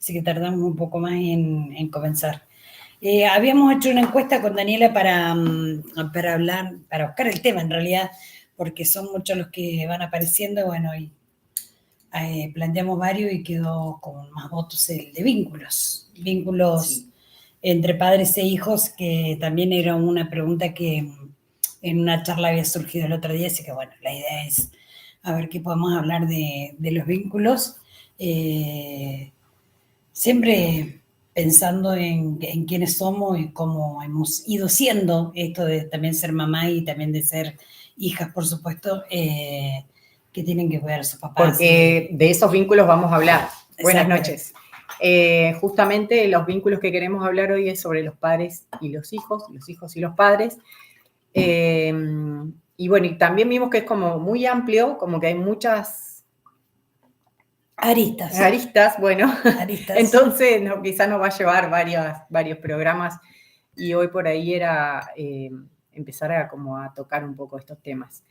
así que tardamos un poco más en comenzar. Habíamos hecho una encuesta con Daniela para hablar, para buscar el tema en realidad, porque son muchos los que van apareciendo, bueno, y planteamos varios y quedó con más votos el de vínculos Sí. entre padres e hijos, que también era una pregunta que en una charla había surgido el otro día, así que bueno, la idea es a ver qué podemos hablar de los vínculos, siempre pensando en quiénes somos y cómo hemos ido siendo, esto de también ser mamá y también de ser hijas, por supuesto, que tienen que cuidar a sus papás. Porque de esos vínculos vamos a hablar. Buenas Exacto. noches. Justamente los vínculos que queremos hablar hoy es sobre los padres y los hijos y los padres. Y bueno, y también vimos que es como muy amplio, como que hay muchas aristas, bueno. Aristas. Entonces quizás nos va a llevar varios programas y hoy por ahí era empezar a tocar un poco estos temas.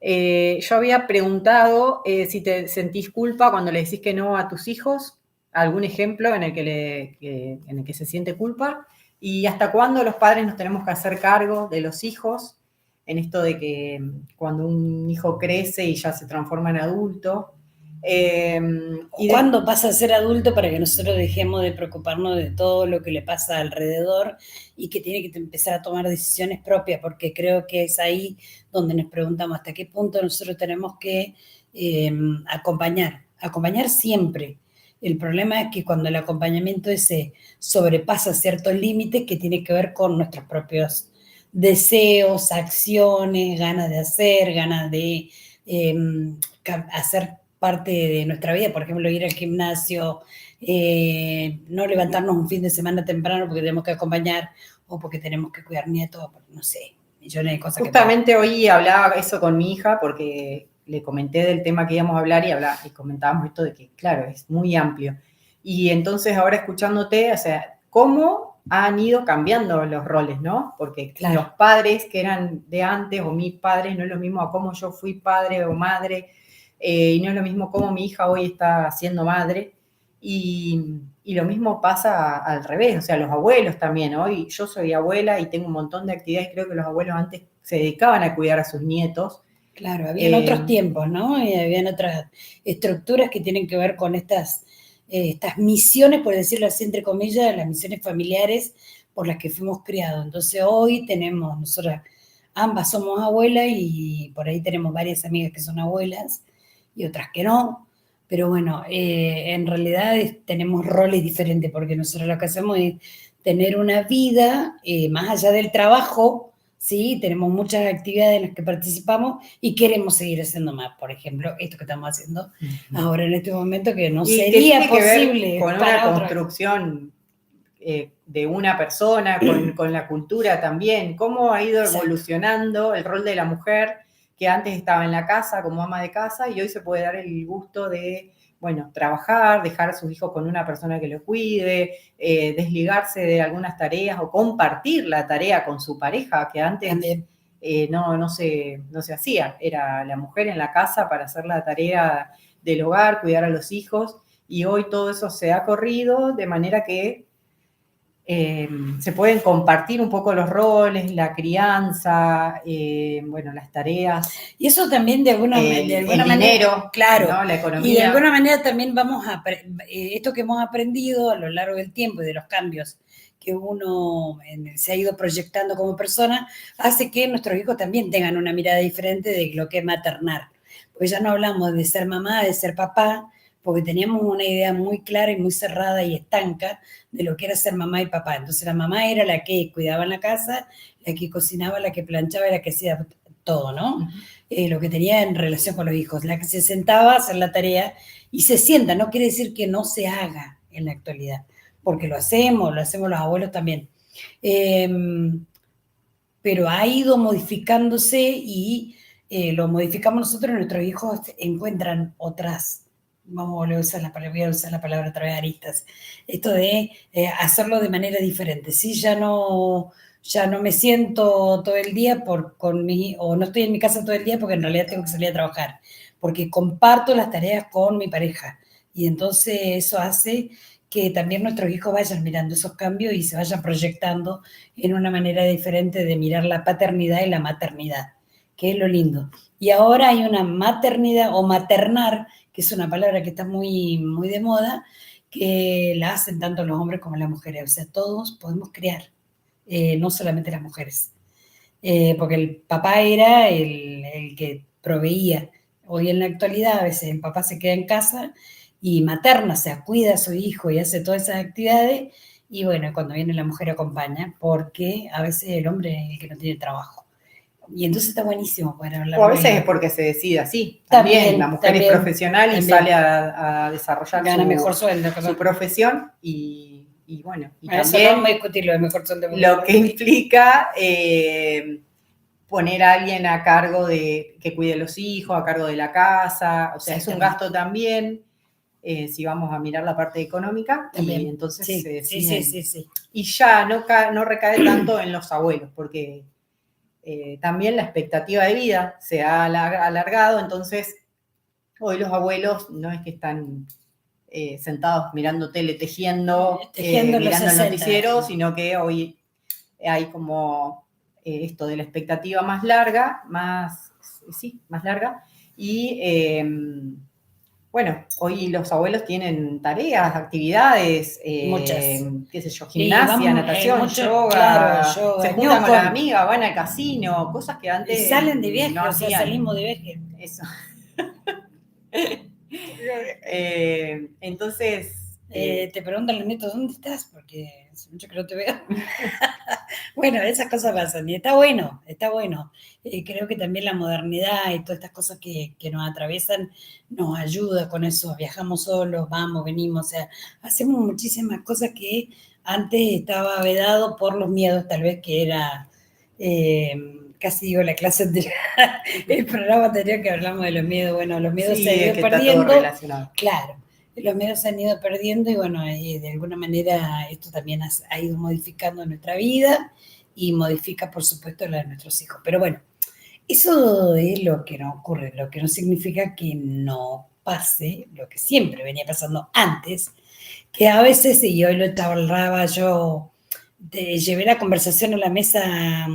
Yo había preguntado si te sentís culpa cuando le decís que no a tus hijos, algún ejemplo en el que se siente culpa, y hasta cuándo los padres nos tenemos que hacer cargo de los hijos, en esto de que cuando un hijo crece y ya se transforma en adulto. ¿Cuándo pasa a ser adulto para que nosotros dejemos de preocuparnos de todo lo que le pasa alrededor y que tiene que empezar a tomar decisiones propias? Porque creo que es ahí donde nos preguntamos hasta qué punto nosotros tenemos que acompañar siempre. El problema es que cuando el acompañamiento ese sobrepasa ciertos límites que tiene que ver con nuestros propios deseos, acciones, ganas de hacer, ganas de hacer parte de nuestra vida, por ejemplo, ir al gimnasio, no levantarnos un fin de semana temprano porque tenemos que acompañar o porque tenemos que cuidar nietos, no sé, millones de cosas. Justamente hoy hablaba eso con mi hija porque le comenté del tema que íbamos a hablar y comentábamos esto de que, claro, es muy amplio. Y entonces ahora escuchándote, o sea, ¿cómo han ido cambiando los roles, no? Porque claro, los padres que eran de antes o mis padres no es lo mismo a cómo yo fui padre o madre, y no es lo mismo cómo mi hija hoy está siendo madre. Y lo mismo pasa al revés, o sea, los abuelos también. Hoy yo soy abuela y tengo un montón de actividades, creo que los abuelos antes se dedicaban a cuidar a sus nietos. Claro, habían otros tiempos, ¿no? Y habían otras estructuras que tienen que ver con estas misiones, por decirlo así, entre comillas, las misiones familiares por las que fuimos criados. Entonces hoy tenemos, nosotras ambas somos abuelas y por ahí tenemos varias amigas que son abuelas y otras que no. Pero bueno, en realidad tenemos roles diferentes porque nosotros lo que hacemos es tener una vida más allá del trabajo. Sí, tenemos muchas actividades en las que participamos y queremos seguir haciendo más. Por ejemplo, esto que estamos haciendo ahora en este momento, que no sería posible con una construcción de una persona, con la cultura también. ¿Cómo ha ido evolucionando el rol de la mujer que antes estaba en la casa como ama de casa y hoy se puede dar el gusto de, bueno, trabajar, dejar a sus hijos con una persona que los cuide, desligarse de algunas tareas o compartir la tarea con su pareja, que antes no se hacía. Era la mujer en la casa para hacer la tarea del hogar, cuidar a los hijos, y hoy todo eso se ha corrido de manera que se pueden compartir un poco los roles, la crianza, bueno, las tareas. Y eso también de alguna manera, dinero, claro, ¿no? La economía. Y de alguna manera también vamos a, esto que hemos aprendido a lo largo del tiempo y de los cambios que uno se ha ido proyectando como persona, hace que nuestros hijos también tengan una mirada diferente de lo que es maternar. Porque ya no hablamos de ser mamá, de ser papá, porque teníamos una idea muy clara y muy cerrada y estanca de lo que era ser mamá y papá. Entonces la mamá era la que cuidaba en la casa, la que cocinaba, la que planchaba y la que hacía todo, ¿no? Lo que tenía en relación con los hijos, la que se sentaba a hacer la tarea y se sienta, no quiere decir que no se haga en la actualidad, porque lo hacemos los abuelos también. Pero ha ido modificándose y lo modificamos nosotros, nuestros hijos encuentran otras, voy a usar la palabra otra vez, aristas, esto de hacerlo de manera diferente. Sí, ya no me siento todo el día o no estoy en mi casa todo el día porque en realidad tengo que salir a trabajar, porque comparto las tareas con mi pareja y entonces eso hace que también nuestros hijos vayan mirando esos cambios y se vayan proyectando en una manera diferente de mirar la paternidad y la maternidad, que es lo lindo. Y ahora hay una maternidad o maternar, que es una palabra que está muy, muy de moda, que la hacen tanto los hombres como las mujeres. O sea, todos podemos criar, no solamente las mujeres. Porque el papá era el que proveía. Hoy en la actualidad a veces el papá se queda en casa y materna, o sea, cuida a su hijo y hace todas esas actividades, y bueno, cuando viene la mujer acompaña, porque a veces el hombre es el que no tiene trabajo. Y entonces está buenísimo poder hablar O a de veces ello. es porque se decide así. También la mujer es profesional y sale a desarrollar gana mejor sueldo, su profesión y bueno, y eso también lo vamos a discutir, lo de mejor sueldo. lo que implica poner a alguien a cargo de que cuide a los hijos, a cargo de la casa, o sea, es un gasto también, si vamos a mirar la parte económica, también. Y entonces sí. Y ya no recae tanto en los abuelos, porque también la expectativa de vida se ha alargado, entonces hoy los abuelos no es que están sentados mirando tele, tejiendo mirando el noticiero, sino que hoy hay como esto de la expectativa más larga, más larga, y bueno, hoy los abuelos tienen tareas, actividades, muchas, qué sé yo, gimnasia, natación, yoga, claro, se juntan con las amigas, van al casino, cosas que antes salen de viaje, no o sea, salimos de viaje. Eso. Entonces... te preguntan los nietos, ¿dónde estás? Porque hace mucho que no te veo. Bueno, esas cosas pasan y está bueno, está bueno. Creo que también la modernidad y todas estas cosas que nos atraviesan nos ayuda con eso. Viajamos solos, vamos, venimos, o sea, hacemos muchísimas cosas que antes estaba vedado por los miedos, tal vez que era... casi digo la clase anterior, el programa anterior que hablamos de los miedos, bueno, los miedos se han ido perdiendo, claro, los miedos se han ido perdiendo y bueno, de alguna manera esto también ha ido modificando nuestra vida y modifica por supuesto la de nuestros hijos, pero bueno, eso es lo que nos ocurre, lo que no significa que no pase lo que siempre venía pasando antes, que a veces, y hoy lo hablaba yo, llevé la conversación a la mesa,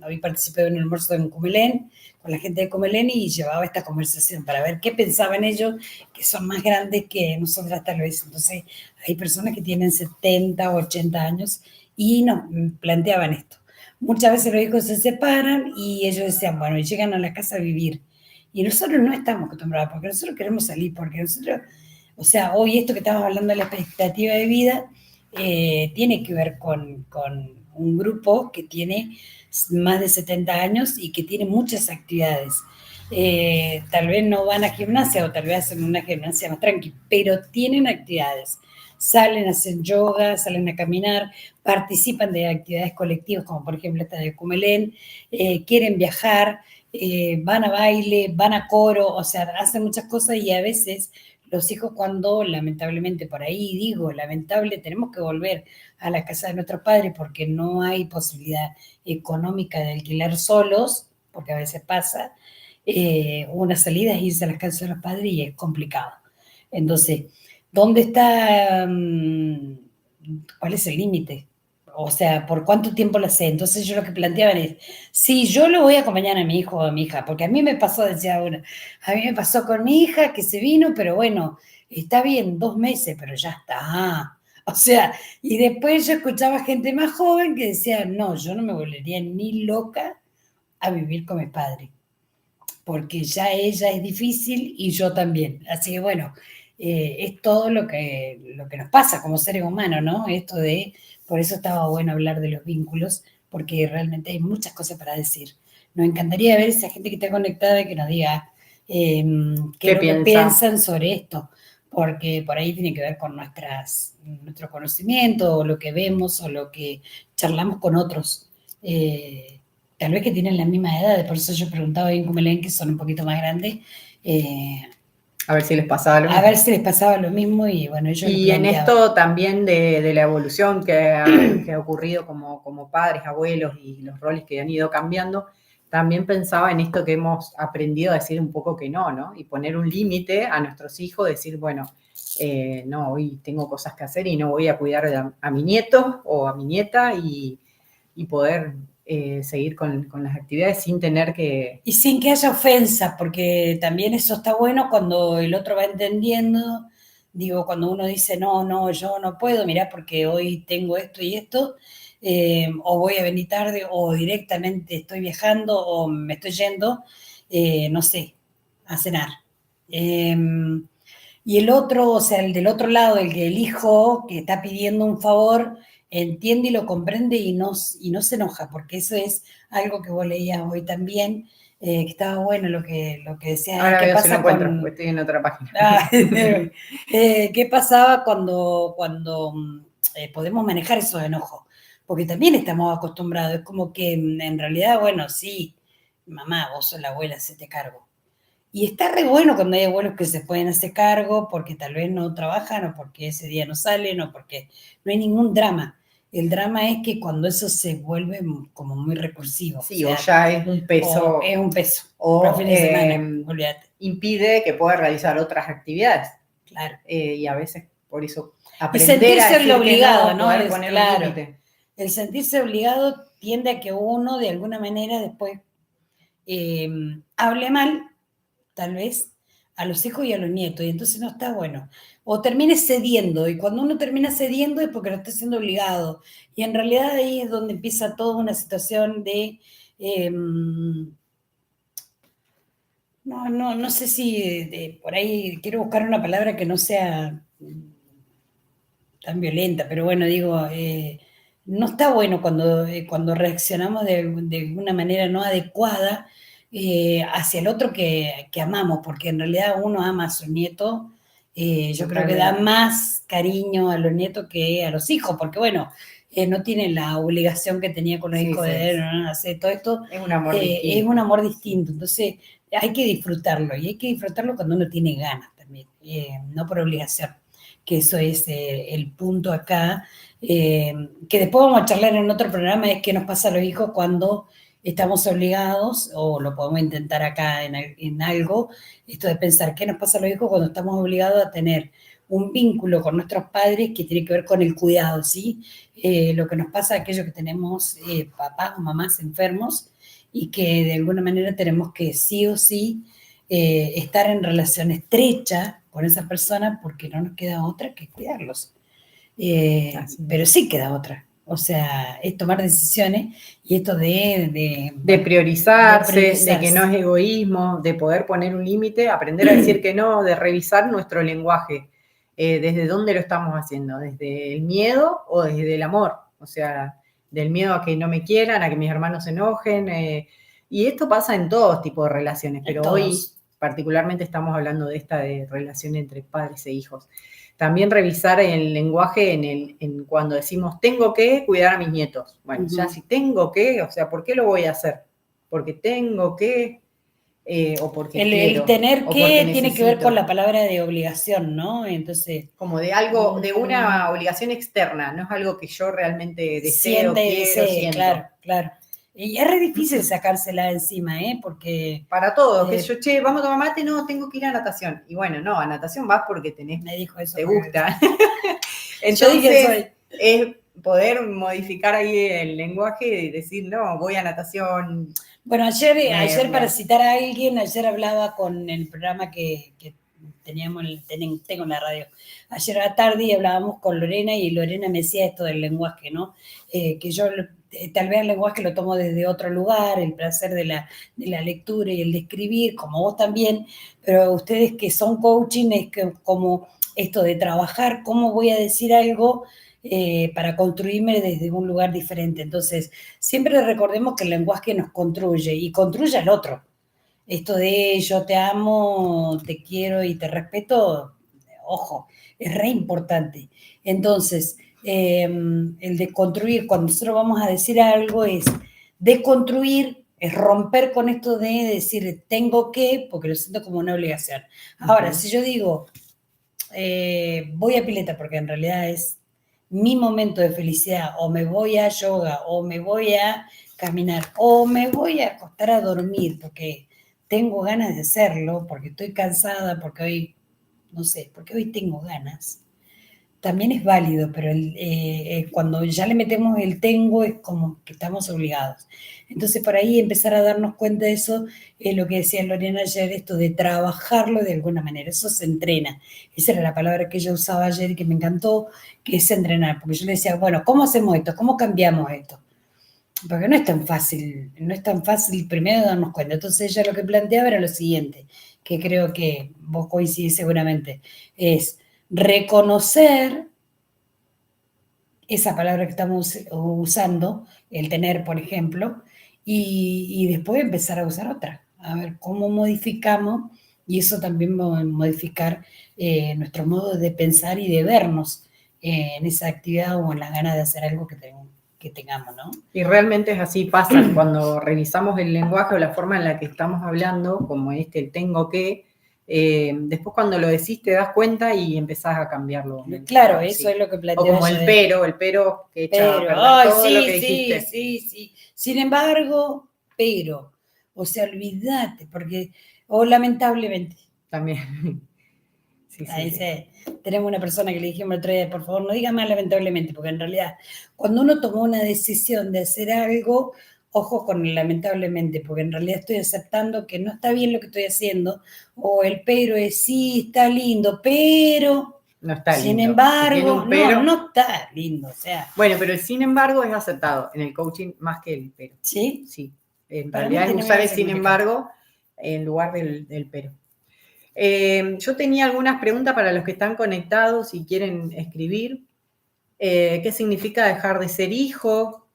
hoy participé de un almuerzo en Cumelén, con la gente de Cumelén, y llevaba esta conversación para ver qué pensaban ellos, que son más grandes que nosotras tal vez. Entonces, hay personas que tienen 70 o 80 años y nos planteaban esto. Muchas veces los hijos se separan y ellos decían, bueno, y llegan a la casa a vivir. Y nosotros no estamos acostumbrados, porque nosotros queremos salir, porque nosotros, o sea, hoy esto que estamos hablando de la expectativa de vida, tiene que ver con un grupo que tiene más de 70 años y que tiene muchas actividades. Tal vez no van a gimnasia o tal vez hacen una gimnasia más tranqui, pero tienen actividades. Salen, hacen yoga, salen a caminar, participan de actividades colectivas, como por ejemplo esta de Cumelén, quieren viajar, van a baile, van a coro, o sea, hacen muchas cosas y a veces los hijos cuando lamentablemente, por ahí digo, lamentable, tenemos que volver a la casa de nuestros padres porque no hay posibilidad económica de alquilar solos, porque a veces pasa, una salida es irse a las casas de los padres y es complicado. Entonces, ¿dónde está, cuál es el límite? O sea, ¿por cuánto tiempo lo sé? Entonces yo lo que planteaban es, sí, yo lo voy a acompañar a mi hijo o a mi hija, porque a mí me pasó, decía una, a mí me pasó con mi hija que se vino, pero bueno, está bien, 2 meses, pero ya está. O sea, y después yo escuchaba gente más joven que decía, no, yo no me volvería ni loca a vivir con mis padres, porque ya ella es difícil y yo también. Así que bueno, es todo lo que nos pasa como seres humanos, ¿no? Esto de, por eso estaba bueno hablar de los vínculos, porque realmente hay muchas cosas para decir. Nos encantaría ver esa gente que está conectada y que nos diga qué es lo que piensan sobre esto, porque por ahí tiene que ver con nuestro conocimiento, o lo que vemos, o lo que charlamos con otros. Tal vez que tienen la misma edad, por eso yo preguntaba bien como leen que son un poquito más grandes. A ver si les pasaba lo mismo. A ver si les pasaba lo mismo y bueno, ellos y en esto también de la evolución que ha ocurrido como padres, abuelos y los roles que han ido cambiando, también pensaba en esto que hemos aprendido a decir un poco que no, ¿no? Y poner un límite a nuestros hijos, decir, bueno, no, hoy tengo cosas que hacer y no voy a cuidar a mi nieto o a mi nieta y poder seguir con las actividades sin tener que... Y sin que haya ofensa, porque también eso está bueno cuando el otro va entendiendo. Digo, cuando uno dice, no, yo no puedo, mirá, porque hoy tengo esto y esto, o voy a venir tarde, o directamente estoy viajando, o me estoy yendo, no sé, a cenar. Y el otro, o sea, el del otro lado, el hijo que está pidiendo un favor, entiende y lo comprende y no se enoja, porque eso es algo que vos leías hoy también, que estaba bueno lo que decías. Ahora ¿Qué veo si lo pasa encuentro, con... porque estoy en otra página. ¿Qué pasaba cuando podemos manejar esos enojos? Porque también estamos acostumbrados, es como que en realidad, bueno, sí, mamá, vos sos la abuela, hacete cargo. Y está re bueno cuando hay abuelos que se pueden hacer cargo porque tal vez no trabajan o porque ese día no salen o porque no hay ningún drama. El drama es que cuando eso se vuelve como muy recursivo. Sí, o o sea, ya es un peso. O es un peso. O Los fines de semana, olvídate. impide que pueda realizar otras actividades. Claro. Y a veces por eso Y aprender a decir obligado, que no, poder Es, poner claro, un límite. El sentirse obligado tiende a que uno de alguna manera después hable mal, tal vez, a los hijos y a los nietos, y entonces no está bueno. O termine cediendo, y cuando uno termina cediendo es porque lo está siendo obligado. Y en realidad ahí es donde empieza toda una situación de... no sé si por ahí quiero buscar una palabra que no sea tan violenta, pero bueno, digo, no está bueno cuando reaccionamos de una manera no adecuada hacia el otro que amamos, porque en realidad uno ama a su nieto, yo creo que da más cariño a los nietos que a los hijos, porque bueno, no tienen la obligación que tenía con los hijos de ¿no? Hacer todo esto. Es un amor distinto. Es un amor distinto, entonces hay que disfrutarlo, y hay que disfrutarlo cuando uno tiene ganas también, no por obligación, que eso es el punto acá, que después vamos a charlar en otro programa, es qué nos pasa a los hijos cuando estamos obligados, o lo podemos intentar acá en algo, esto de pensar qué nos pasa a los hijos cuando estamos obligados a tener un vínculo con nuestros padres que tiene que ver con el cuidado, ¿sí? Lo que nos pasa a aquellos que tenemos papás o mamás enfermos y que de alguna manera tenemos que sí o sí estar en relación estrecha con esa persona porque no nos queda otra que cuidarlos. Pero sí queda otra. O sea, es tomar decisiones y esto de priorizarse, de que no es egoísmo, de poder poner un límite, aprender a decir que no, de revisar nuestro lenguaje. ¿Desde dónde lo estamos haciendo? ¿Desde el miedo o desde el amor? O sea, del miedo a que no me quieran, a que mis hermanos se enojen. Y esto pasa en todos tipos de relaciones, pero hoy particularmente estamos hablando de esta de relación entre padres e hijos. También revisar el lenguaje en cuando decimos tengo que cuidar a mis nietos. Bueno, ya si tengo que, o sea, ¿por qué lo voy a hacer? Porque tengo que, o porque quiero. El tener que tiene que ver con la palabra de obligación, ¿no? Entonces. Como de algo, de una obligación externa, no es algo que yo realmente deseo, siento. Claro. Y es re difícil sacársela encima, porque... Para todo, que yo, vamos a tomar mate, no, tengo que ir a natación. Y bueno, no, a natación vas porque me dijo eso, te gusta. Entonces, es poder modificar ahí el lenguaje y decir, no, voy a natación. Bueno, ayer para citar a alguien, ayer hablaba con el programa que tengo en la radio. Ayer a la tarde hablábamos con Lorena y Lorena me decía esto del lenguaje, ¿no? Que yo tal vez el lenguaje lo tomo desde otro lugar, el placer de la lectura y el de escribir, como vos también, pero ustedes que son coaching es que como esto de trabajar, cómo voy a decir algo para construirme desde un lugar diferente. Entonces, siempre recordemos que el lenguaje nos construye y construye al otro. Esto de yo te amo, te quiero y te respeto, ojo, es re importante. Entonces, el de construir, cuando nosotros vamos a decir algo, es deconstruir, es romper con esto de decir tengo que, porque lo siento como una obligación. Ahora, si yo digo voy a pileta, porque en realidad es mi momento de felicidad, o me voy a yoga, o me voy a caminar, o me voy a acostar a dormir, porque tengo ganas de hacerlo, porque estoy cansada, porque hoy no sé, porque hoy tengo ganas, también es válido, pero cuando ya le metemos el tengo es como que estamos obligados. Entonces, por ahí empezar a darnos cuenta de eso, es lo que decía Lorena ayer, esto de trabajarlo de alguna manera, eso se entrena. Esa era la palabra que ella usaba ayer y que me encantó, que es entrenar, porque yo le decía, bueno, ¿cómo hacemos esto? ¿Cómo cambiamos esto? Porque no es tan fácil primero darnos cuenta. Entonces ella lo que planteaba era lo siguiente, que creo que vos coincidís seguramente, es reconocer esa palabra que estamos usando, el tener, por ejemplo, y después empezar a usar otra. A ver cómo modificamos, y eso también va a modificar nuestro modo de pensar y de vernos en esa actividad o en las ganas de hacer algo que tengamos, ¿no? Y realmente es así, pasa cuando revisamos el lenguaje o la forma en la que estamos hablando, como el tengo que, después cuando lo decís te das cuenta y empezás a cambiarlo. Claro, eso es lo que planteo. O como el pero que echa a perder todo lo que dijiste. Sí. Sin embargo, o sea, olvídate, porque, o lamentablemente. También. Ahí tenemos una persona que le dijimos el otro día, por favor, no diga más lamentablemente, porque en realidad, cuando uno tomó una decisión de hacer algo, ojo con el lamentablemente, porque en realidad estoy aceptando que no está bien lo que estoy haciendo, o el pero es sí, está lindo, pero no está lindo. Sin embargo, no está lindo, o sea. Bueno, pero el sin embargo es aceptado en el coaching más que el pero. ¿Sí? Sí. En realidad es usar el sin embargo en lugar del pero. Yo tenía algunas preguntas para los que están conectados y quieren escribir. ¿Qué significa dejar de ser hijo?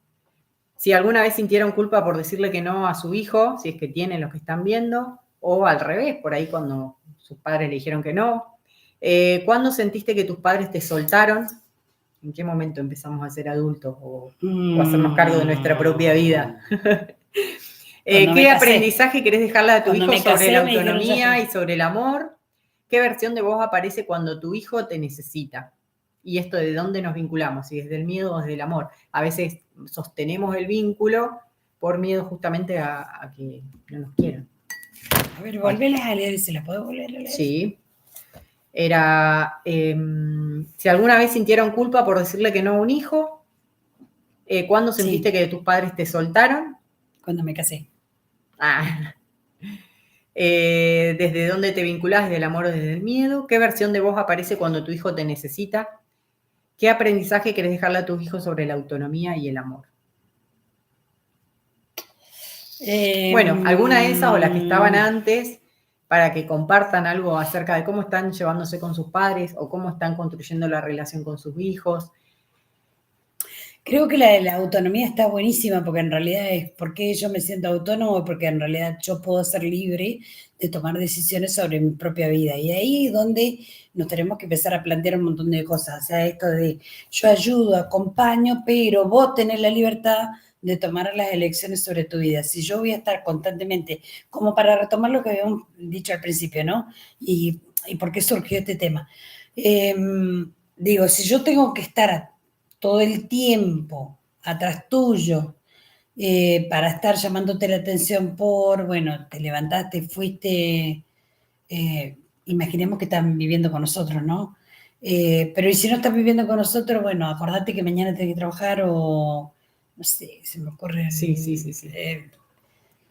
Si alguna vez sintieron culpa por decirle que no a su hijo, si es que tienen los que están viendo, o al revés, por ahí cuando sus padres le dijeron que no. ¿Cuándo sentiste que tus padres te soltaron? ¿En qué momento empezamos a ser adultos o a hacernos cargo de nuestra propia vida? ¿Qué aprendizaje querés dejarle a tu hijo sobre la autonomía y sobre el amor? ¿Qué versión de vos aparece cuando tu hijo te necesita? Y esto de dónde nos vinculamos, si desde el miedo o desde el amor. A veces sostenemos el vínculo por miedo justamente a que no nos quieran. A ver, volvéles a leer, ¿se las puedo volver a leer? Sí. Era, si alguna vez sintieron culpa por decirle que no a un hijo, ¿cuándo sentiste que tus padres te soltaron? Cuando me casé. ¿Desde dónde te vinculás? ¿Desde el amor o desde el miedo? ¿Qué versión de vos aparece cuando tu hijo te necesita? ¿Qué aprendizaje querés dejarle a tus hijos sobre la autonomía y el amor? Bueno, alguna de esas o las que estaban antes, para que compartan algo acerca de cómo están llevándose con sus padres o cómo están construyendo la relación con sus hijos. Creo que la autonomía está buenísima porque en realidad es porque yo me siento autónomo, porque en realidad yo puedo ser libre de tomar decisiones sobre mi propia vida. Y ahí es donde nos tenemos que empezar a plantear un montón de cosas. O sea, esto de yo ayudo, acompaño, pero vos tenés la libertad de tomar las elecciones sobre tu vida. Si yo voy a estar constantemente, como para retomar lo que habíamos dicho al principio, ¿no? Y por qué surgió este tema. Digo, si yo tengo que estar todo el tiempo atrás tuyo para estar llamándote la atención bueno, te levantaste, fuiste, imaginemos que están viviendo con nosotros, ¿no? Pero y si no estás viviendo con nosotros, bueno, acordate que mañana tenés que trabajar o, no sé, se me ocurre. Sí.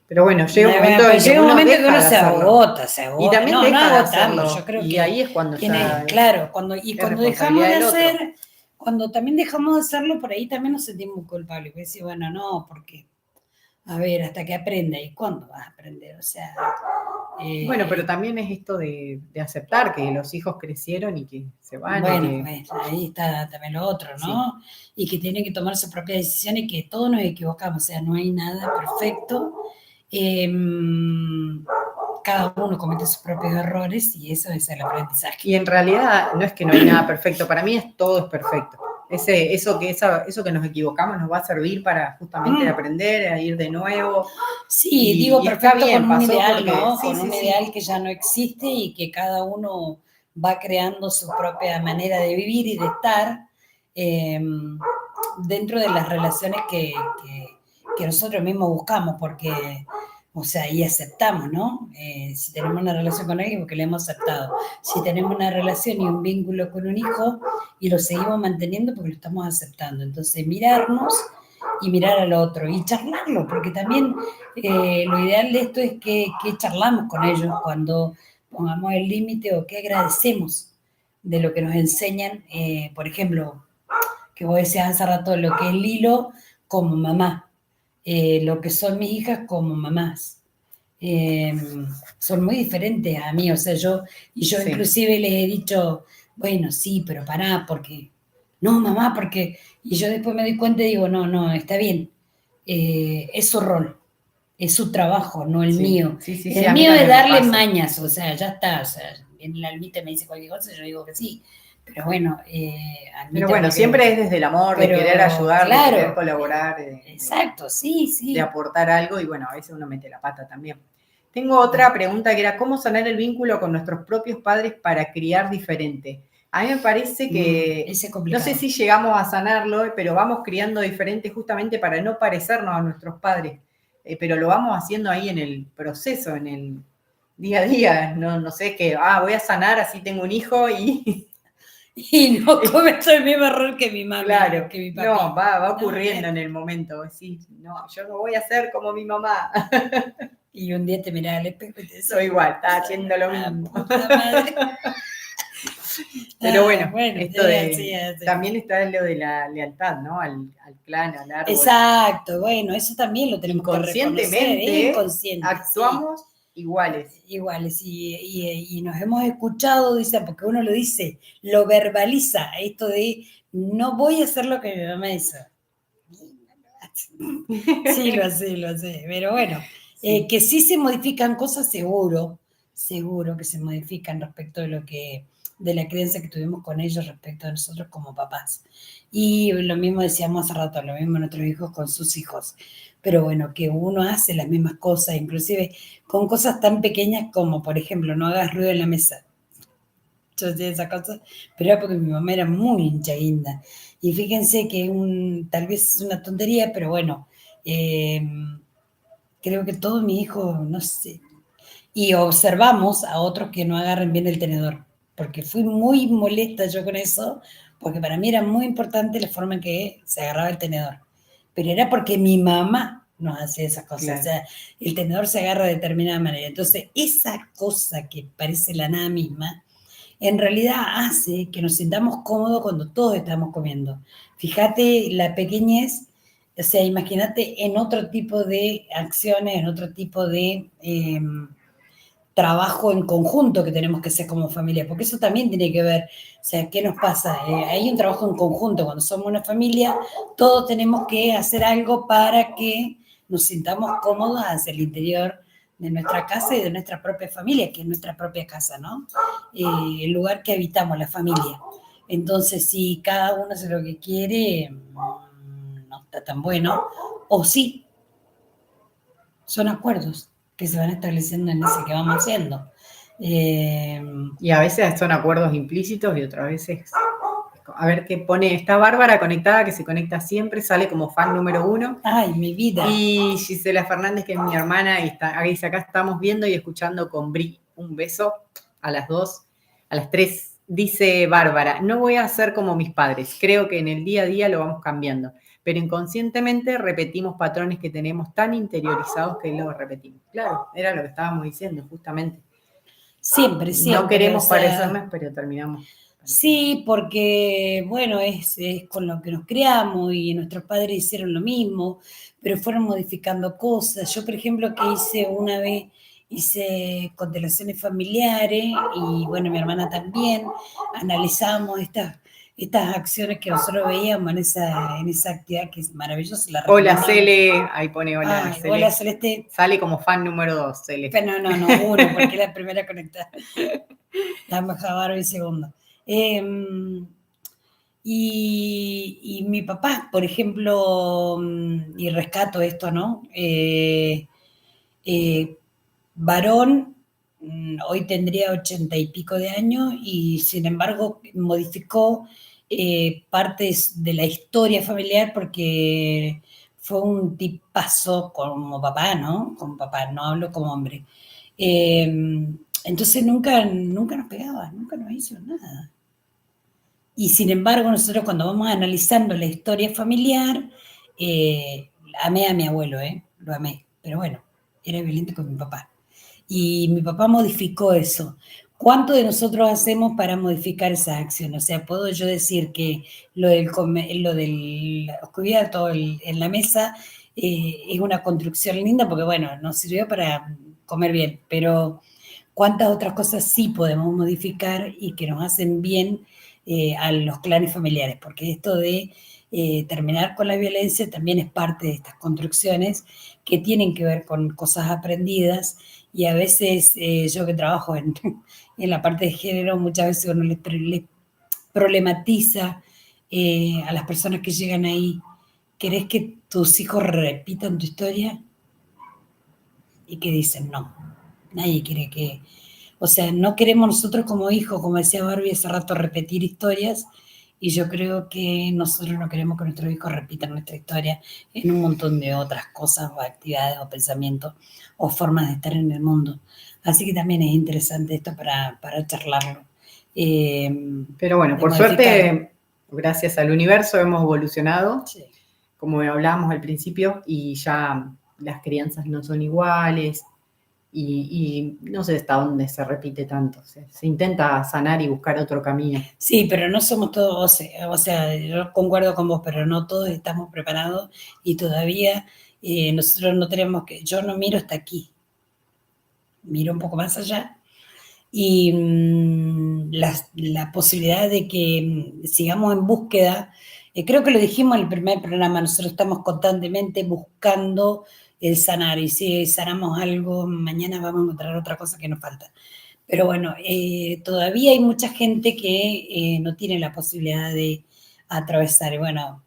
Pero bueno, llega un momento en que uno se agota. Y también no agotamos, yo creo y que ahí es cuando ya... Claro, cuando dejamos de hacer... Cuando también dejamos de hacerlo, por ahí también nos sentimos culpables. Y decir, bueno, no, porque, a ver, hasta que aprenda. ¿Y cuándo vas a aprender? O sea... Bueno, pero también es esto de aceptar que los hijos crecieron y que se van. Bueno, ahí está también lo otro, ¿no? Sí. Y que tienen que tomar su propia decisión y que todos nos equivocamos. O sea, no hay nada perfecto. Cada uno comete sus propios errores y eso es el aprendizaje. Y en realidad no es que no hay nada perfecto, para mí todo es perfecto. Eso que nos equivocamos nos va a servir para justamente aprender, a ir de nuevo. Sí, digo perfecto bien, con un ideal, ¿no? Con un ideal que ya no existe y que cada uno va creando su propia manera de vivir y de estar dentro de las relaciones que nosotros mismos buscamos, porque O sea, y aceptamos, ¿no? Si tenemos una relación con alguien, porque le hemos aceptado. Si tenemos una relación y un vínculo con un hijo y lo seguimos manteniendo, porque lo estamos aceptando. Entonces, mirarnos y mirar al otro y charlarlo, porque también lo ideal de esto es que charlamos con ellos cuando pongamos el límite o que agradecemos de lo que nos enseñan. Por ejemplo, que vos decías hace rato, lo que es Lilo como mamá. Lo que son mis hijas como mamás. Eh, Son muy diferentes a mí, o sea, yo Sí. inclusive les he dicho, bueno, sí, pero pará, porque, no, mamá, porque, y yo después me doy cuenta y digo, no, no, está bien, es su rol, es su trabajo, no el Sí, mío. sí, sí, sí, El a mí mío es también me darle pasa. mañas, o sea, ya está, o sea, viene la almita y me dice cualquier cosa, yo digo que sí, pero bueno, Pero Almita me bueno, dice, siempre es desde el amor, de querer pero ayudar, de querer claro, colaborar, exacto, sí, de sí. aportar algo y bueno, a veces uno mete la pata también. Tengo otra pregunta que era, ¿cómo sanar el vínculo con nuestros propios padres para criar diferente? A mí me parece que, Ese es no complicado. sé si llegamos a sanarlo, pero vamos criando diferente justamente para no parecernos a nuestros padres, pero lo vamos haciendo ahí en el proceso, en el día a día, no sé, que, voy a sanar, así tengo un hijo y... Y no cometo el mismo error que mi mamá, Claro, que mi papi. no, va No, ocurriendo en el momento. Sí, no, yo no voy a ser como mi mamá. y un día te mirás al espejo y te decís, Soy igual, está haciendo lo la mismo. puta madre. Pero bueno, Bueno, esto así, de. así. También está lo de la lealtad, ¿no? Al clan, al árbol. Exacto, bueno, eso también lo tenemos que reconocer, es Inconscientemente inconsciente, sí. actuamos iguales. Iguales, y nos hemos escuchado, dice, porque uno lo dice, lo verbaliza, esto de no voy a hacer lo que mi mamá hizo. Sí, lo sé, pero bueno, Sí. que sí se modifican cosas, seguro que se modifican respecto de lo que, de la creencia que tuvimos con ellos respecto a nosotros como papás. Y lo mismo decíamos hace rato, lo mismo nuestros hijos con sus hijos. Pero bueno, que uno hace las mismas cosas, inclusive con cosas tan pequeñas como, por ejemplo, no hagas ruido en la mesa. Yo hacía esa cosa, pero era porque mi mamá era muy hincha guinda. Y fíjense que tal vez es una tontería, pero bueno, eh, creo que todos mis hijos, no sé, y observamos a otros que no agarren bien el tenedor, porque fui muy molesta yo con eso, porque para mí era muy importante la forma en que se agarraba el tenedor, pero era porque mi mamá nos hacía esas cosas, Claro. o sea, el tenedor se agarra de determinada manera, entonces esa cosa que parece la nada misma, en realidad hace que nos sintamos cómodos cuando todos estamos comiendo. Fíjate la pequeñez, o sea, imagínate en otro tipo de acciones, en otro tipo de trabajo en conjunto que tenemos que hacer como familia, porque eso también tiene que ver, o sea, ¿qué nos pasa? Hay un trabajo en conjunto, cuando somos una familia, todos tenemos que hacer algo para que nos sintamos cómodos hacia el interior de nuestra casa y de nuestra propia familia, que es nuestra propia casa, ¿no? El lugar que habitamos, la familia. Entonces, si cada uno hace lo que quiere, no está tan bueno, o sí, son acuerdos que se van estableciendo en ese que vamos haciendo. Y a veces son acuerdos implícitos y otras veces. A ver qué pone. Está Bárbara conectada, que se conecta siempre, sale como fan número 1. Ay, mi vida. Y Gisela Fernández, que es mi hermana, y dice, acá estamos viendo y escuchando con Bri. Un beso a las 2, a las 3. Dice Bárbara, no voy a ser como mis padres, creo que en el día a día lo vamos cambiando, pero inconscientemente repetimos patrones que tenemos tan interiorizados que los repetimos. Claro, era lo que estábamos diciendo justamente. Siempre, No queremos o sea, parecernos, pero terminamos. Sí, porque, bueno, es con lo que nos criamos y nuestros padres hicieron lo mismo, pero fueron modificando cosas. Yo, por ejemplo, que hice una vez, hice constelaciones familiares y, bueno, mi hermana también, analizamos estas acciones que nosotros veíamos en esa actividad que es maravillosa. La Hola recomendamos. Cele, ahí pone hola Ay, Cele. hola Celeste. Sale como fan número 2, Cele. Pero no, uno, porque es la primera conectada. La mejor Barbie segundo. Y mi papá, por ejemplo, y rescato esto, ¿no? Varón, hoy tendría 80 y pico de años y sin embargo modificó partes de la historia familiar porque fue un tipazo como papá, ¿no? Como papá, no hablo como hombre. Entonces nunca nos pegaba, nunca nos hizo nada. Y sin embargo, nosotros cuando vamos analizando la historia familiar, amé a mi abuelo, lo amé, pero bueno, era violento con mi papá. Y mi papá modificó eso. ¿Cuánto de nosotros hacemos para modificar esa acción? O sea, puedo yo decir que lo del cubierto en la mesa es una construcción linda porque, bueno, nos sirvió para comer bien, pero ¿cuántas otras cosas sí podemos modificar y que nos hacen bien a los clanes familiares? Porque esto de terminar con la violencia también es parte de estas construcciones que tienen que ver con cosas aprendidas y a veces yo que trabajo en la parte de género, muchas veces uno les problematiza a las personas que llegan ahí. ¿Querés que tus hijos repitan tu historia? Y que dicen, no, nadie quiere que... O sea, no queremos nosotros como hijos, como decía Barbie hace rato, repetir historias, y yo creo que nosotros no queremos que nuestros hijos repitan nuestra historia en un montón de otras cosas o actividades o pensamientos o formas de estar en el mundo. Así que también es interesante esto para charlarlo. Pero bueno, por suerte, gracias al universo hemos evolucionado, sí, como hablábamos al principio, y ya las crianzas no son iguales, y no sé hasta dónde se repite tanto. Se intenta sanar y buscar otro camino. Sí, pero no somos todos, o sea, yo concuerdo con vos, pero no todos estamos preparados y todavía nosotros no tenemos que, yo no miro hasta aquí, miro un poco más allá y la posibilidad de que sigamos en búsqueda, creo que lo dijimos en el primer programa, nosotros estamos constantemente buscando el sanar y si sanamos algo, mañana vamos a encontrar otra cosa que nos falta. Pero bueno, todavía hay mucha gente que no tiene la posibilidad de atravesar, y bueno,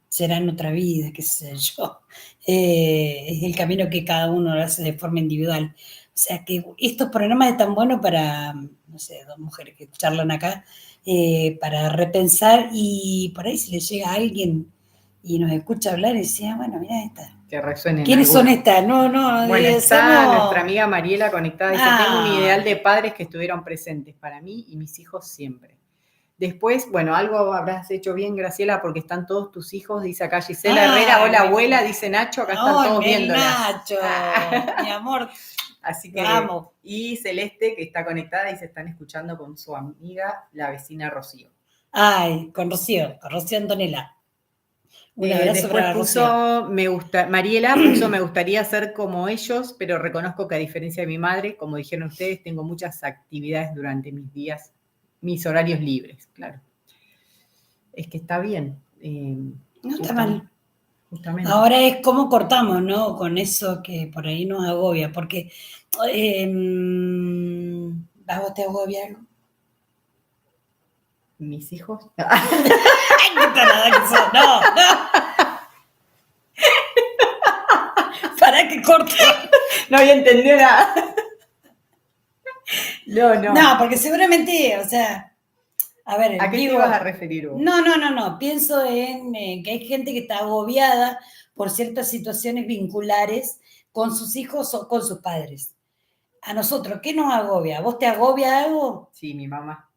será en otra vida, qué sé yo. Es el camino que cada uno lo hace de forma individual. O sea que estos programas están buenos para, no sé, dos mujeres que charlan acá, para repensar y por ahí si le llega a alguien y nos escucha hablar y decía, bueno, mira esta. Que resuenen. ¿Quiénes son estas? No, bueno, está nuestra amiga Mariela conectada. Dice, tengo un ideal de padres que estuvieron presentes para mí y mis hijos siempre. Después, bueno, algo habrás hecho bien, Graciela, porque están todos tus hijos, dice acá Gisela Herrera, hola abuela, dice Nacho, acá están todos viéndola. Nacho, mi amor. Así que, vamos. Y Celeste, que está conectada y se están escuchando con su amiga, la vecina Rocío. Ay, con Rocío Antonella. Después puso, Mariela puso, me gustaría ser como ellos, pero reconozco que a diferencia de mi madre, como dijeron ustedes, tengo muchas actividades durante mis días, mis horarios libres, claro. Es que está bien. No está mal. Justamente. Ahora es cómo cortamos, ¿no? Con eso que por ahí nos agobia, porque ¿a vos te agobia algo? ¿Mis hijos? No. ¿Para qué corto? No había entendido nada. No. No, porque seguramente, o sea, a ver. ¿A qué te ibas a referir vos? No. Pienso en que hay gente que está agobiada por ciertas situaciones vinculares con sus hijos o con sus padres. A nosotros, ¿qué nos agobia? ¿A vos te agobia algo? Sí, mi mamá.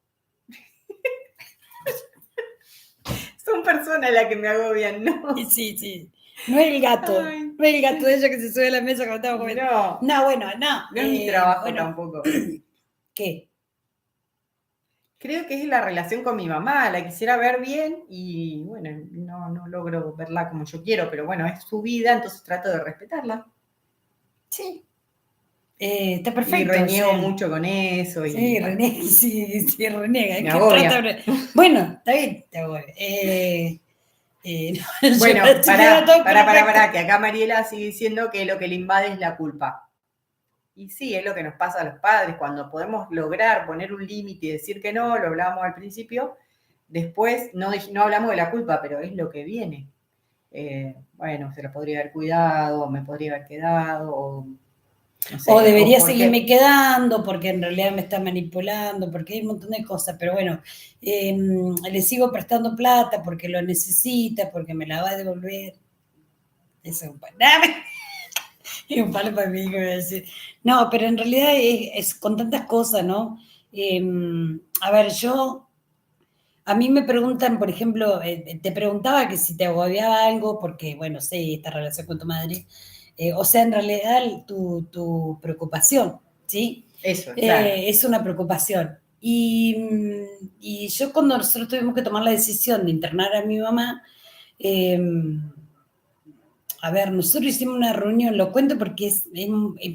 Son personas las que me agobian, ¿no? Sí. No es el gato. Ay. No es el gato de ella que se sube a la mesa cuando estamos comiendo. No, bueno, no. No es mi trabajo tampoco. ¿Qué? Creo que es la relación con mi mamá, la quisiera ver bien y bueno, no logro verla como yo quiero, pero bueno, es su vida, entonces trato de respetarla. Sí. Está perfecto. Y reniego mucho con eso. Sí, reniega. Me agobia. Bueno, está bien, te agobia. Bueno, para, que acá Mariela sigue diciendo que lo que le invade es la culpa. Y sí, es lo que nos pasa a los padres, cuando podemos lograr poner un límite y decir que no, lo hablábamos al principio, después no hablamos de la culpa, pero es lo que viene. Bueno, se lo podría haber cuidado, me podría haber quedado, no sé, o debería seguirme quedando, porque en realidad me está manipulando, porque hay un montón de cosas, pero bueno, le sigo prestando plata porque lo necesita, porque me la va a devolver. Eso es un palo. Es un palo para mí, que voy a decir. No, pero en realidad es con tantas cosas, ¿no? A ver, a mí me preguntan, por ejemplo, te preguntaba que si te agobiaba algo, porque, bueno, sé, esta relación con tu madre, o sea, en realidad tu preocupación, ¿sí? Eso, claro. Es una preocupación. Y yo cuando nosotros tuvimos que tomar la decisión de internar a mi mamá, eh, a ver, nosotros hicimos una reunión, lo cuento porque es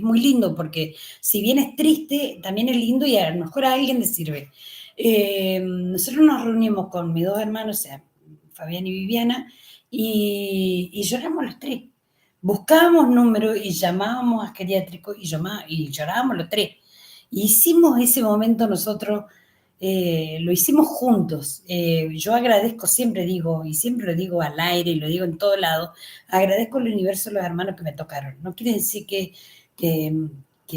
muy lindo, porque si bien es triste, también es lindo y a lo mejor a alguien le sirve. Nosotros nos reunimos con mis dos hermanos, o sea, Fabián y Viviana, y lloramos los tres. Buscábamos números y llamábamos a geriátrico y llorábamos los tres. Y hicimos ese momento nosotros, lo hicimos juntos. Yo agradezco, siempre digo, y siempre lo digo al aire y lo digo en todo lado, agradezco al universo los hermanos que me tocaron. No quiere decir que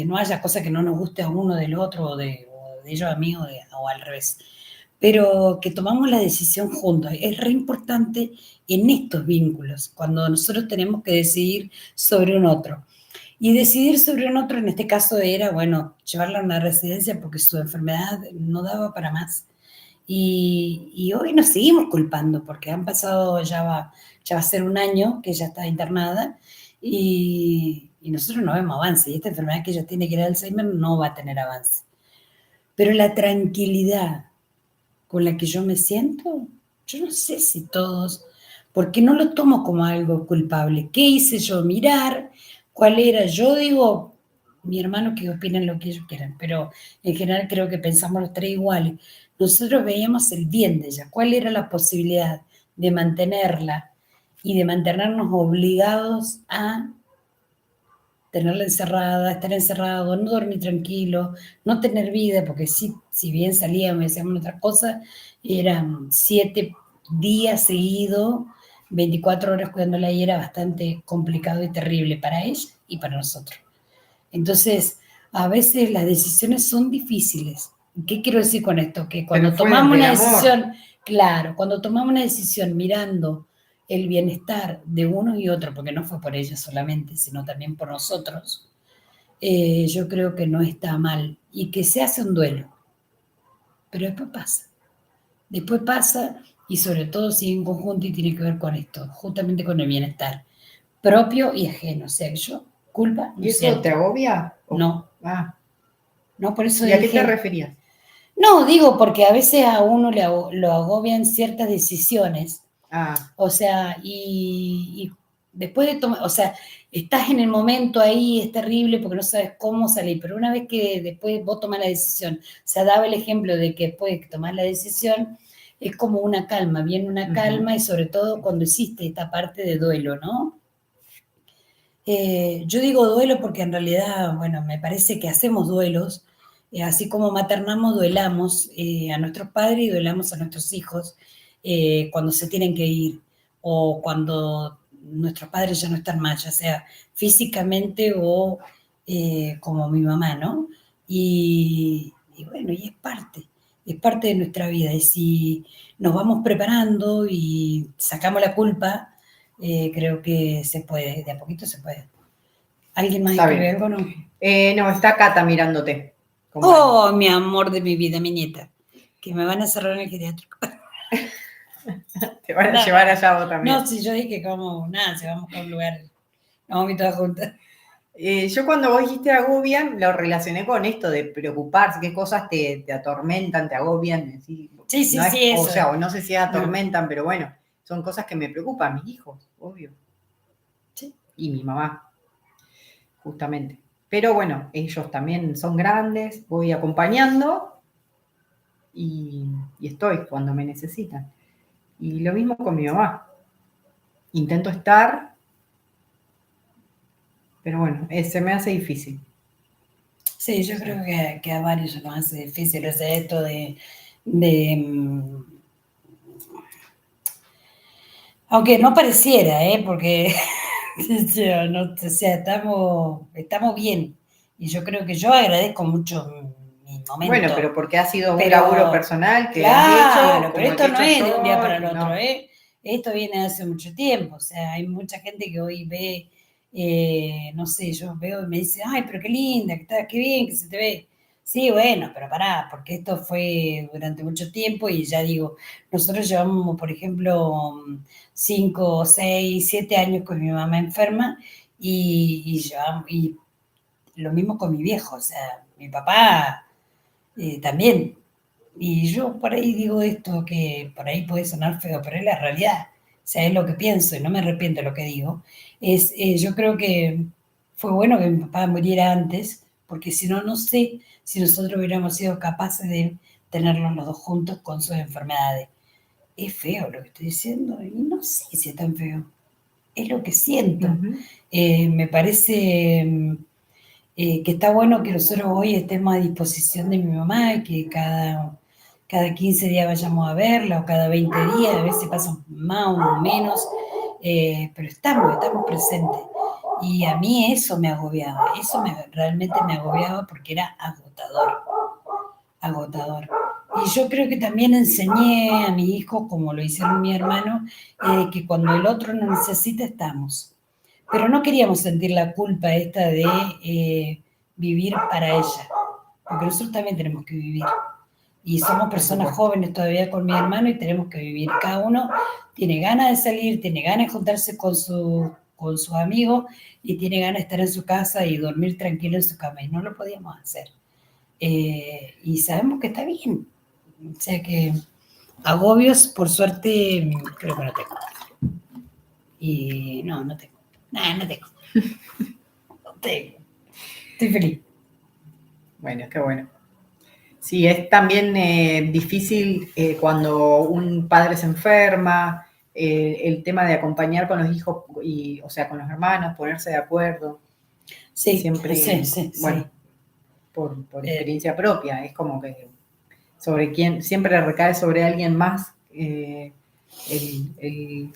no haya cosas que no nos guste a uno del otro o de ellos a mí o al revés. Pero que tomamos la decisión juntos. Es re importante en estos vínculos, cuando nosotros tenemos que decidir sobre un otro. Y decidir sobre un otro, en este caso, era, bueno, llevarla a una residencia porque su enfermedad no daba para más. Y hoy nos seguimos culpando porque han pasado, ya va a ser un año que ella está internada y nosotros no vemos avance. Y esta enfermedad que ella tiene, que era Alzheimer, no va a tener avance. Pero la tranquilidad con la que yo me siento, yo no sé si todos, porque no lo tomo como algo culpable. ¿Qué hice yo? Mirar cuál era. Yo digo, mi hermano que opinen lo que ellos quieran, pero en general creo que pensamos los tres iguales. Nosotros veíamos el bien de ella, cuál era la posibilidad de mantenerla y de mantenernos obligados a tenerla encerrada, estar encerrado, no dormir tranquilo, no tener vida, porque sí, si bien salíamos y hacíamos otras cosas, eran 7 días seguidos, 24 horas cuidándola y era bastante complicado y terrible para ella y para nosotros. Entonces, a veces las decisiones son difíciles. ¿Qué quiero decir con esto? Que cuando tomamos una decisión, claro, cuando tomamos una decisión mirando el bienestar de uno y otro, porque no fue por ella solamente, sino también por nosotros, yo creo que no está mal y que se hace un duelo. Pero después pasa y sobre todo sigue en conjunto y tiene que ver con esto, justamente con el bienestar propio y ajeno. O sea, yo culpa no ¿Y eso siento. te agobia? No. Ah. No, por eso ¿Y a qué te referías? No, digo, porque a veces a uno lo agobian ciertas decisiones. O sea, y después de tomar, o sea, estás en el momento ahí, es terrible porque no sabes cómo salir, pero una vez que después vos tomás la decisión, o sea, daba el ejemplo de que después de tomar la decisión, es como una calma, viene una calma y sobre todo cuando hiciste esta parte de duelo, ¿no? Yo digo duelo porque en realidad, bueno, me parece que hacemos duelos, así como maternamos, duelamos a nuestros padres y duelamos a nuestros hijos cuando se tienen que ir o cuando nuestros padres ya no están más, ya sea físicamente o como mi mamá, ¿no? Y bueno, y es parte de nuestra vida. Y si nos vamos preparando y sacamos la culpa, creo que se puede, de a poquito se puede. ¿Alguien más escribe algo, no? No, está Cata mirándote. Oh, mi amor de mi vida, mi nieta. Que me van a cerrar en el geriátrico. Te van a llevar allá vos también. No, si yo dije que vamos, nada, si vamos a un lugar, vamos a ir todas juntas. Yo cuando vos dijiste agobian, lo relacioné con esto de preocuparse, qué cosas te atormentan, te agobian. Sí, no es, eso. O sea, o no sé si atormentan, pero bueno, son cosas que me preocupan, mis hijos, obvio. Sí. Y mi mamá, justamente. Pero bueno, ellos también son grandes, voy acompañando y estoy cuando me necesitan. Y lo mismo con mi mamá. Intento estar, pero bueno, se me hace difícil. Sí, yo creo que a varios se nos hace difícil hacer esto de aunque no pareciera, porque no, o sea, estamos bien. Y yo creo que yo agradezco mucho mi momento. Bueno, pero porque ha sido un laburo personal que has hecho. Pero esto no es de un día para el otro, esto viene de hace mucho tiempo, o sea, hay mucha gente que hoy ve, no sé, yo veo y me dice, ay, pero qué linda, qué bien que se te ve. Sí, bueno, pero pará, porque esto fue durante mucho tiempo y ya digo, nosotros llevamos, por ejemplo, 5, 6, 7 años con mi mamá enferma y lo mismo con mi viejo, o sea, mi papá también. Y yo por ahí digo esto que por ahí puede sonar feo, pero es la realidad. O sea, es lo que pienso y no me arrepiento de lo que digo. Yo creo que fue bueno que mi papá muriera antes, porque si no, no sé si nosotros hubiéramos sido capaces de tenerlos los dos juntos con sus enfermedades. Es feo lo que estoy diciendo y no sé si es tan feo. Es lo que siento. Ujú. Me parece que está bueno que nosotros hoy estemos a disposición de mi mamá y que cada 15 días vayamos a verla o cada 20 días, a veces pasan más o menos, pero estamos presentes. Y a mí eso me agobiaba, realmente me agobiaba porque era agotador. Y yo creo que también enseñé a mi hijo, como lo hicieron mi hermano, que cuando el otro nos necesita estamos. Pero no queríamos sentir la culpa esta de vivir para ella, porque nosotros también tenemos que vivir. Y somos personas jóvenes todavía con mi hermano y tenemos que vivir. Cada uno tiene ganas de salir, tiene ganas de juntarse con sus amigos y tiene ganas de estar en su casa y dormir tranquilo en su cama. Y no lo podíamos hacer. Y sabemos que está bien. O sea que agobios, por suerte, creo que no tengo. Y no tengo. Nada, no tengo. No tengo. Estoy feliz. Bueno, qué bueno. Sí, es también difícil cuando un padre se enferma, el tema de acompañar con los hijos, o sea, con los hermanos, ponerse de acuerdo. Sí, Siempre, sí. bueno, por experiencia propia, es como que siempre recae sobre alguien más el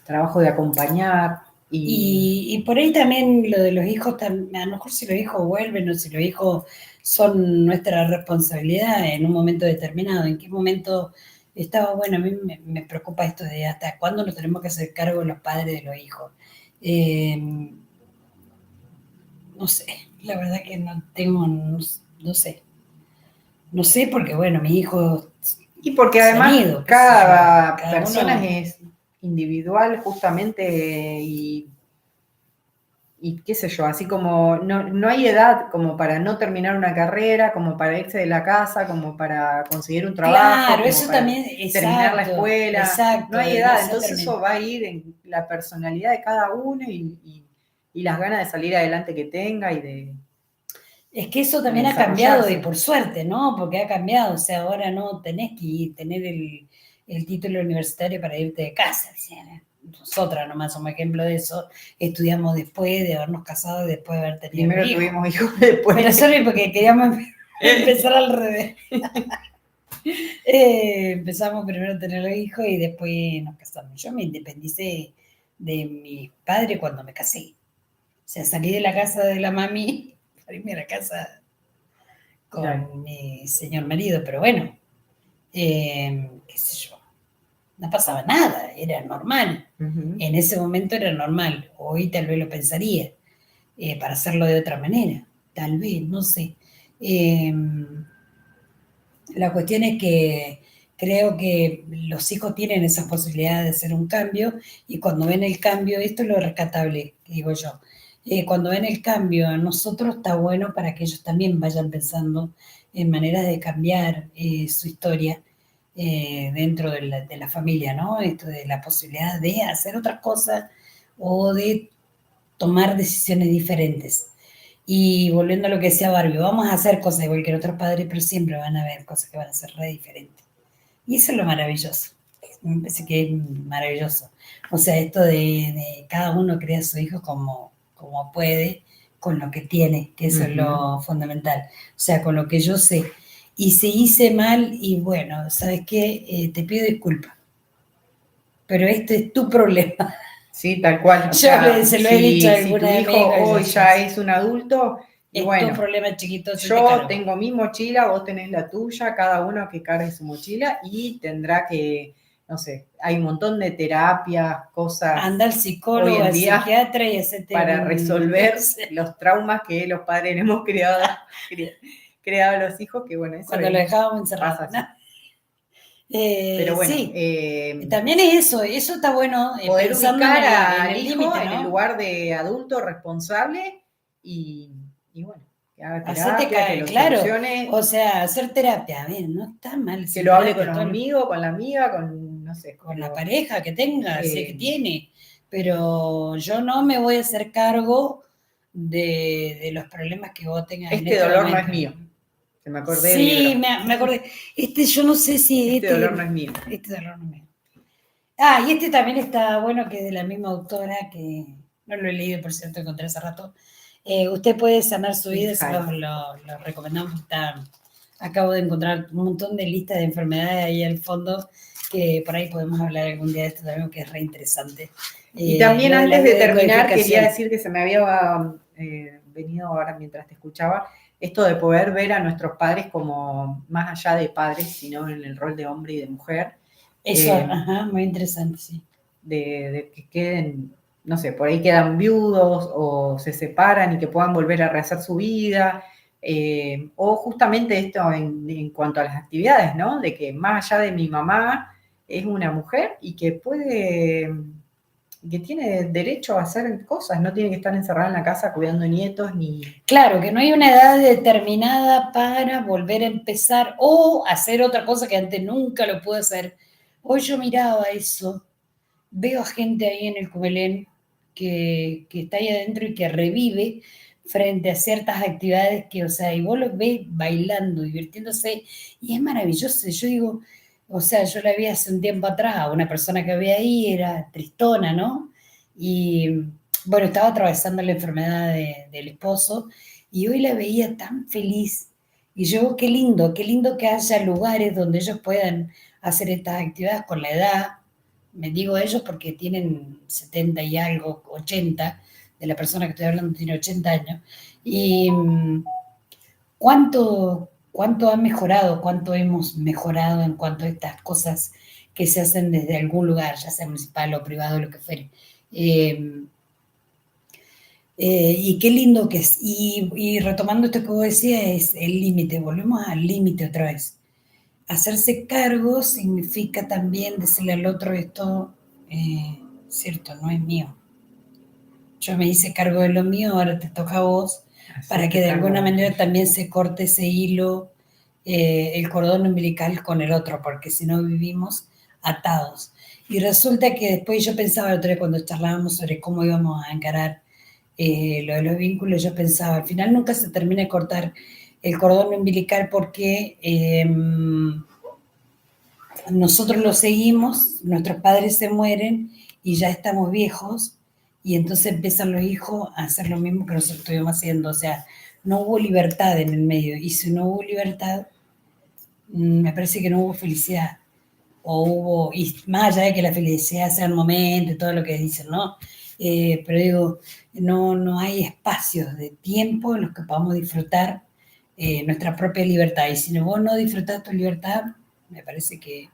trabajo de acompañar. Y por ahí también lo de los hijos, a lo mejor si los hijos vuelven o si los hijos son nuestra responsabilidad en un momento determinado, en qué momento estaba, bueno, a mí me preocupa esto de hasta cuándo nos tenemos que hacer cargo los padres de los hijos. No sé, la verdad que no tengo, no sé. No sé porque, bueno, mis hijos Y porque se han además ido, qué sé yo, cada cada persona uno. es individual justamente y qué sé yo, así como no hay edad como para no terminar una carrera, como para irse de la casa, como para conseguir un trabajo, Claro, como eso para también, terminar la exacto, escuela, no exacto, hay no edad, se entonces termina. eso va a ir en la personalidad de cada uno y las ganas de salir adelante que tenga Es que eso de también ha cambiado y desarrollarse. por suerte, ¿no? Porque ha cambiado, o sea, ahora no tenés que tener el título universitario para irte de casa. O sea, nosotras nomás somos ejemplo de eso, estudiamos después de habernos casado y después de haber tenido los Primero hijos. tuvimos hijos, después. Pero solo porque queríamos empezar al revés. Empezamos primero a tener los hijos y después nos casamos. Yo me independicé de mi padre cuando me casé. O sea, salí de la casa de la mami para irme a la casa Claro. con mi señor marido, pero bueno, qué sé yo, no pasaba nada, era normal. Uh-huh. En ese momento era normal, hoy tal vez lo pensaría, para hacerlo de otra manera, tal vez, no sé. Eh, la cuestión es que creo que los hijos tienen esa posibilidad de hacer un cambio y cuando ven el cambio, esto es lo rescatable, digo yo, cuando ven el cambio a nosotros está bueno para que ellos también vayan pensando en maneras de cambiar su historia dentro de la familia, ¿no? Esto de la posibilidad de hacer otras cosas o de tomar decisiones diferentes. Y volviendo a lo que decía Barbie, vamos a hacer cosas igual que otros padres, pero siempre van a haber cosas que van a ser re diferentes. Y eso es lo maravilloso. Me parece que es maravilloso. O sea, esto de cada uno crea a su hijo como puede, con lo que tiene, que eso es lo fundamental. O sea, con lo que yo sé. Y si hice mal, y bueno, ¿sabes qué? Te pido disculpas. Pero este es tu problema. Sí, tal cual. O Yo sea, se lo he dicho a si alguna tu hijo amiga y hoy yo, ya es un adulto, y es tu bueno, problema chiquito, yo te yo cargo. tengo mi mochila, vos tenés la tuya, cada uno que cargue su mochila y tendrá que no sé, hay un montón de terapias, cosas. Anda al psicólogo, al psiquiatra y hacerte para resolver los traumas que los padres hemos creado a los hijos, que bueno, eso cuando lo dejábamos encerrado. ¿No? Pero bueno, sí. También es eso está bueno. Poder ubicar al hijo límite, en el lugar de adulto responsable y bueno, que haga terapia, que lo solucione. O sea, hacer terapia, a ver, no está mal. Que lo hable con un amigo, con la amiga, con, no sé. Con la pareja que tenga, sé que tiene. Pero yo no me voy a hacer cargo de los problemas que vos tengas. Este dolor momento. No es mío. Se me acordé del libro. Sí, me acordé. Yo no sé si este dolor no es mío. Este dolor no es mío. Y este también está bueno, que es de la misma autora, que no lo he leído, por cierto, encontré hace rato. Usted puede sanar su vida, lo recomendamos. Acabo de encontrar un montón de listas de enfermedades ahí al fondo, que por ahí podemos hablar algún día de esto también, que es re interesante. Y también antes de terminar, quería decir que se me había venido ahora mientras te escuchaba, esto de poder ver a nuestros padres como más allá de padres, sino en el rol de hombre y de mujer. Eso, muy interesante, sí. De que queden, no sé, por ahí quedan viudos o se separan y que puedan volver a rehacer su vida. O justamente esto en cuanto a las actividades, ¿no? De que más allá de mi mamá es una mujer y que que tiene derecho a hacer cosas, no tiene que estar encerrada en la casa cuidando nietos ni... Claro, que no hay una edad determinada para volver a empezar o hacer otra cosa que antes nunca lo pude hacer. Hoy yo miraba eso, veo a gente ahí en el Cumelén que está ahí adentro y que revive frente a ciertas actividades que, o sea, y vos los ves bailando, divirtiéndose, y es maravilloso. Yo digo, o sea, yo la vi hace un tiempo atrás, a una persona que había ahí, era tristona, ¿no? Y bueno, estaba atravesando la enfermedad del esposo, y hoy la veía tan feliz. Y yo, qué lindo que haya lugares donde ellos puedan hacer estas actividades con la edad. Me digo ellos porque tienen 70 y algo, 80, de la persona que estoy hablando tiene 80 años. Y ¿cuánto ha mejorado, cuánto hemos mejorado en cuanto a estas cosas que se hacen desde algún lugar, ya sea municipal o privado, lo que fuere? Y qué lindo que es. Y retomando esto que vos decías, es el límite, volvemos al límite otra vez. Hacerse cargo significa también decirle al otro esto, cierto, no es mío. Yo me hice cargo de lo mío, ahora te toca a vos, para que de alguna manera también se corte ese hilo, el cordón umbilical con el otro, porque si no vivimos atados. Y resulta que después yo pensaba, el otro día cuando charlábamos sobre cómo íbamos a encarar lo de los vínculos, yo pensaba, al final nunca se termina de cortar el cordón umbilical porque nosotros lo seguimos, nuestros padres se mueren y ya estamos viejos, y entonces empiezan los hijos a hacer lo mismo que nosotros estuvimos haciendo. O sea, no hubo libertad en el medio, y si no hubo libertad, me parece que no hubo felicidad. O hubo, y más allá de que la felicidad sea un momento y todo lo que dicen, ¿no? Pero digo, no hay espacios de tiempo en los que podamos disfrutar nuestra propia libertad. Y si vos no disfrutás tu libertad, me parece que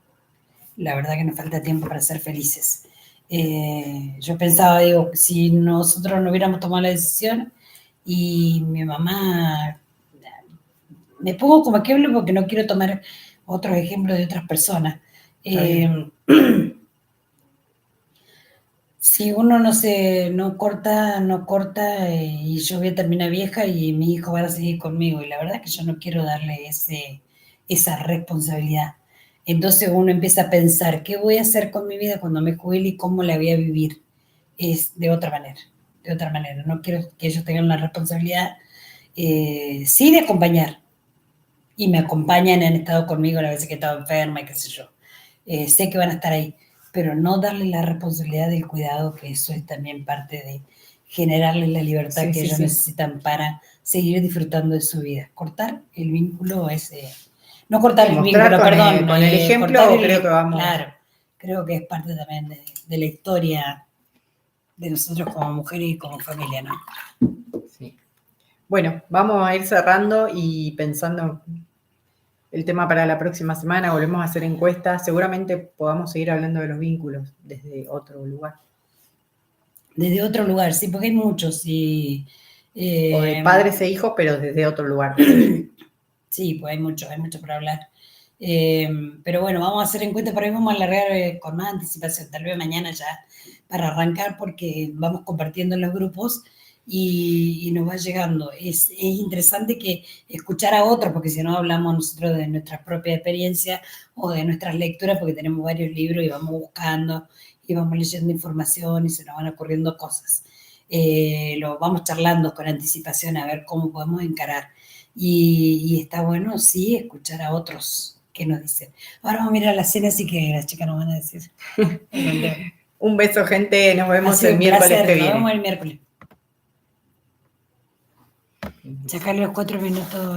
la verdad que nos falta tiempo para ser felices. Yo pensaba, digo, si nosotros no hubiéramos tomado la decisión y mi mamá, me pongo como ejemplo porque no quiero tomar otros ejemplos de otras personas. Si uno no corta y yo voy a terminar vieja y mis hijos van a seguir conmigo, y la verdad es que yo no quiero darle esa responsabilidad. Entonces uno empieza a pensar, ¿qué voy a hacer con mi vida cuando me jubile y cómo la voy a vivir? Es de otra manera. No quiero que ellos tengan la responsabilidad, sí, de acompañar. Y me acompañan, han estado conmigo las veces que he estado enferma y qué sé yo. Sé que van a estar ahí, pero no darle la responsabilidad del cuidado, que eso es también parte de generarles la libertad que ellos necesitan para seguir disfrutando de su vida. Cortar el vínculo es... no cortar el vínculo, perdón. Con el ejemplo creo que vamos... Claro, creo que es parte también de la historia de nosotros como mujeres y como familia, ¿no? Sí. Bueno, vamos a ir cerrando y pensando el tema para la próxima semana, volvemos a hacer encuestas, seguramente podamos seguir hablando de los vínculos desde otro lugar. Desde otro lugar, sí, porque hay muchos. Y, o de padres e hijos, pero desde otro lugar. Sí, pues hay mucho para hablar. Pero bueno, vamos a hacer encuestas, por ahí vamos a alargar con más anticipación, tal vez mañana ya para arrancar, porque vamos compartiendo en los grupos y nos va llegando. Es interesante que escuchar a otros, porque si no hablamos nosotros de nuestra propia experiencia o de nuestras lecturas, porque tenemos varios libros y vamos buscando y vamos leyendo información y se nos van ocurriendo cosas. Lo vamos charlando con anticipación a ver cómo podemos encarar. Y está bueno, sí, escuchar a otros que nos dicen. Ahora vamos a mirar la cena, así que las chicas nos van a decir. Un beso, gente. Nos vemos el miércoles placer, que viene. Nos vemos el miércoles. Sacarle los 4 minutos.